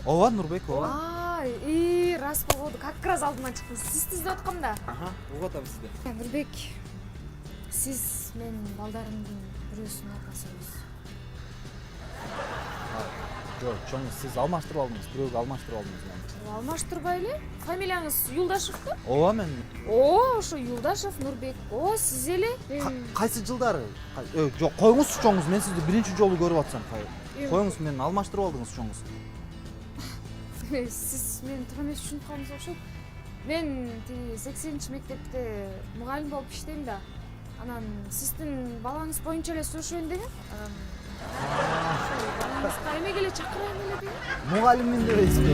Ооба, Нурбек, ооба. Рас болду. Как раз алдыман чыктыңыз. Сизди издеп аткам да. Угуп атам сизди. Нурбек, сиз менин балдарымдын бирөөсүнүн атасысыз. Жок, чоңуз, сиз алмаштырып алдыңыз, бирөөгө алмаштырып алдыңыз мени. Алмаштырбай эле? Фамилияңыз Юлдашевпи? Ооба, мен Ошо Юлдашев Нурбек. Сиз эле? кайсы жылдары? Жок, коюңузчу чоңуз, мен сизди биринчи жолу көрүп атсам. Коюңуз, мени алмаштырып алдыңыз чоңуз. Сиз мени туура эмес түшүнүп калдыңыз окшойт. Мен 80-мектепте мугалим болуп иштейм да. Анан сиздин балаңыз боюнча эле сурашайын дегем. Балаңызга эмеге эле чакырайын эле дегем. Мугалиммин дебейсизби?